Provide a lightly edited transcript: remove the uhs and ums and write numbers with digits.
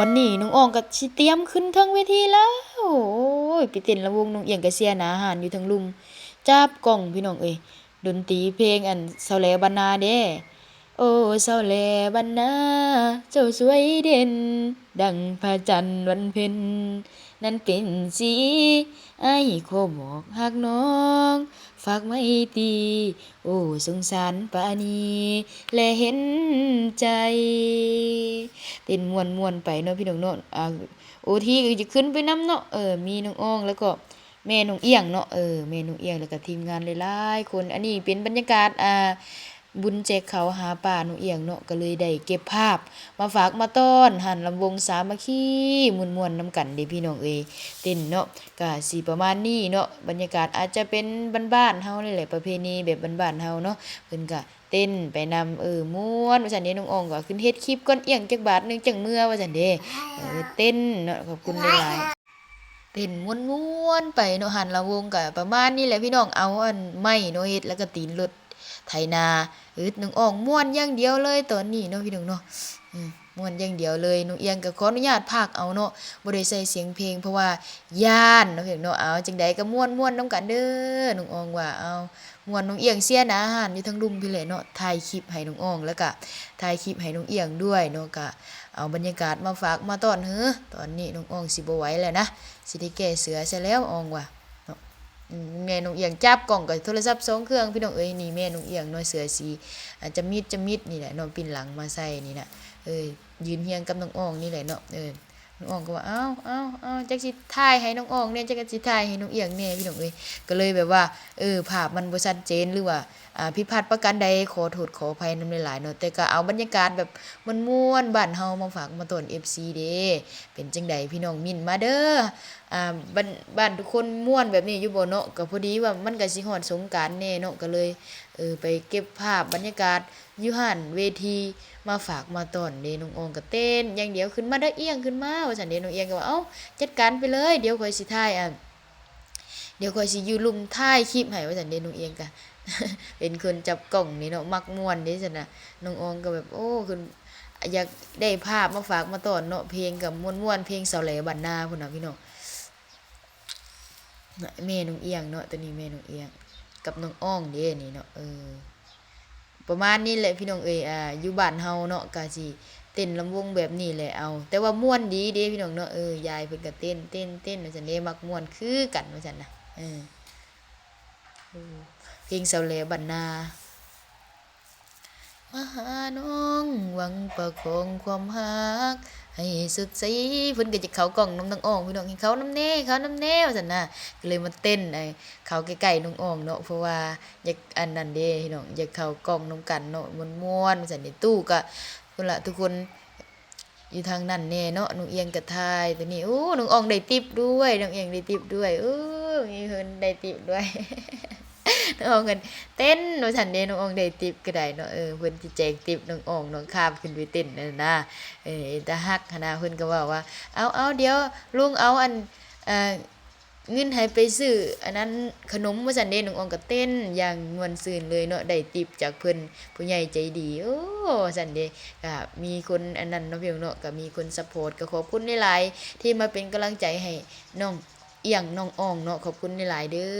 อนนี้น้องอองก็สิเตรียมขึ้นเทิงเวทีแล้วโอ้ยไปเต้นระวงน้องเอียงก็เสียหน้าหานอยู่เทิงลุมจับกล้องพี่น้องเอ้ยดนตรีเพลงอันเสาแหลบรรณาเด้โอ้เสาแหลบรรณาเจ้าสวยเด่นดังพระจันทร์วันเพ็ญนั้นเป็นสีอ้ายขอบอกฮักน้องฝากไว้ตีโอ้สงสารปานีและเห็นใจเต้นม่วนๆไปเนาะพี่น้องเนาะโอทีก็จะขึ้นไปนำเนาะมีน้องอ้องแล้วก็แม่น้องเอียงเนาะแม่น้องเอียงแล้วก็ทีมงานหลายๆคนอันนี้เป็นบรรยากาศบุญแจกเขาวหาป่าน้องเอียงเนาะก็เลยได้เก็บภาพมาฝากมาต้อนหันลำวงสามัคคีม่วนๆนำกันเด้พี่น้องเอ้ยเต้นเนาะก็สิประมาณนี้เนาะบรรยากาศอาจจะเป็นบ้านๆเฮานี่แหละประเพณีแบบบ้านๆเฮาเนาะเพิ่นก็เต้นไปนำม่วนว่าซั่นเด้น้องอ้องก็ขึ้นเฮ็ดคลิปก่อนเอียงจักบาทหนึงจังเมื่อว่าซั่นเด้เต้นเนาะขอบคุณหลายๆเต้นม่วนๆไปเนาะหันลำวงก็ประมาณนี้แหละพี่น้องเอาอันไม้เนาะเฮ็ดแล้วก็ตีนรถไถนาน้องอ้องม่วนอย่างเดียวเลยตอนนี้เนาะพี่น้องเนาะม่วนอย่างเดียวเลยน้องเอียงก็ขออนุญาตพากย์เอาเนาะบ่ได้ใส่เสียงเพลงเพราะว่าย้านเนาะพี่น้องเนาะเอาจังใดก็ม่วนๆนำกันเด้อน้องอ้องว่าเอาม่วนน้องเอียงเสียหน้าหานอยู่ทั้งรุมพี่แหละเนาะถ่ายคลิปให้น้องอ้องแล้วก็ถ่ายคลิปให้น้องเอียงด้วยเนาะก็เอาบรรยากาศมาฝากมาต้อนตอนนี้น้องอ้องสิบ่ไหวแล้วนะสิได้แก้เสือซะแล้วอ้องว่าแม่น้องเอียงจับกล้องกับโทรศัพท์2เครื่องพี่น้องเอ้ยนี่แม่น้องเอียงเนาะเสือสีจะมิดนี่แหละเนาะปิ้นหลังมาใส่นี่น่ะยืนเฮียงกับน้องอ้องนี่แหละเนาะน้องอ้องก็ว่าเอ้าจักสิถ่ายให้น้องอ้องเนี่ยจักสิถ่ายให้น้องเอียงแน่พี่น้องเอ้ยก็เลยแบบว่าภาพมันบ่ชัดเจนหรือว่าผิดพลาดประการใดขอโทษขออภัยนำหลายๆเนาะแต่ก็เอาบรรยากาศแบบม่วนๆบ้านเฮามาฝากมาต้อน FC เด้เป็นจังใดพี่น้องมิ้นมาเด้อบ้านทุกคนม่วนแบบนี้อยู่บ่เนาะก็พอดีว่ามันก็สิฮอดสงกรานต์แน่เนาะก็เลยไปเก็บภาพบรรยากาศอยู่หั่นเวทีมาฝากมาต้อนเด้น้องอองก็เต้นอย่างเดียวขึ้นมาเด้อเอียงขึ้นมาว่าซั่นเด้น้องเอียงก็ว่าเอ้าจัดการไปเลยเดี๋ยวค่อยสิถ่ายเดี๋ยวค่อยสิอยู่ลุมถ่ายคลิปให้ว่าซั่นเด้น้องเอียงก็ เป็นคนจับกล้องนี่เนาะมักม่วนเด้ซั่นน่ะน้องอองก็แบบโอ้คืออยากได้ภาพมาฝากมาต้อนเนาะเพลงก็ม่วนๆเพลงเสาแหลบ้านนาพุ่นน่ะพี่น้องแม่น้องเอียงเนาะตัวนี้แม่น้องเอียงกับน้องอ้องเด้นี่เนาะประมาณนี้แหละพี่น้องอยู่บ้านเฮาเนาะก็สิเต้นลำวงแบบนี้แหละเอาแต่ว่าม่วนดีเด้พี่น้องเนาะยายเพิ่นก็เต้นว่าซั่นเด้มักม่วนคือกันว่าซั่นน่ะเพลงเสาแหลบ้านนามาหาน้องหวังประคองความรักให้สุดใสเพิ่นก็จะเข้ากล้องน้องอ้องพี่น้องเห็นเขานำแน่ว่าซั่นน่ะก็เลยมาเต้นเข้าใกล้ๆน้องอ้องเนาะเพราะว่าอยากอันนั้นเด้พี่น้องอยากเข้ากล้องนำกันเนาะม่วนๆว่าซั่นเด้ตู้ก็พุ่นล่ะทุกคนอยู่ทางนั้นแน่เนาะน้องเอียงก็ถ่ายตัวนี้โอ้น้องอ้องได้ติปด้วยน้องเอียงได้ติปด้วยมีเพิ่นได้ติปด้วย น้องอองกันเต้นว่าซั่นเด้น้องอองได้ติปก็ได้เนาะเพิ่นสิแจกติปน้องอองน้องข้ามขึ้นไปเต้นนั่นนะตาฮักหั้นนะเพิ่นก็เว้าว่าเอาเดี๋ยวลุงเอาอันเงินให้ไปซื้ออันนั้นขนมว่าซั่นเด้น้องอองก็เต้นอย่างม่วนซื่นเลยเนาะได้ติปจากเพิ่นผู้ใหญ่ใจดีโอ้ซั่นเด้ก็มีคนอันนั้นเนาะพี่น้องเนาะก็มีคนซัปพอร์ตก็ขอบคุณหลายๆที่มาเป็นกำลังใจให้น้องเอียงน้องอองเนาะขอบคุณหลายๆเด้อ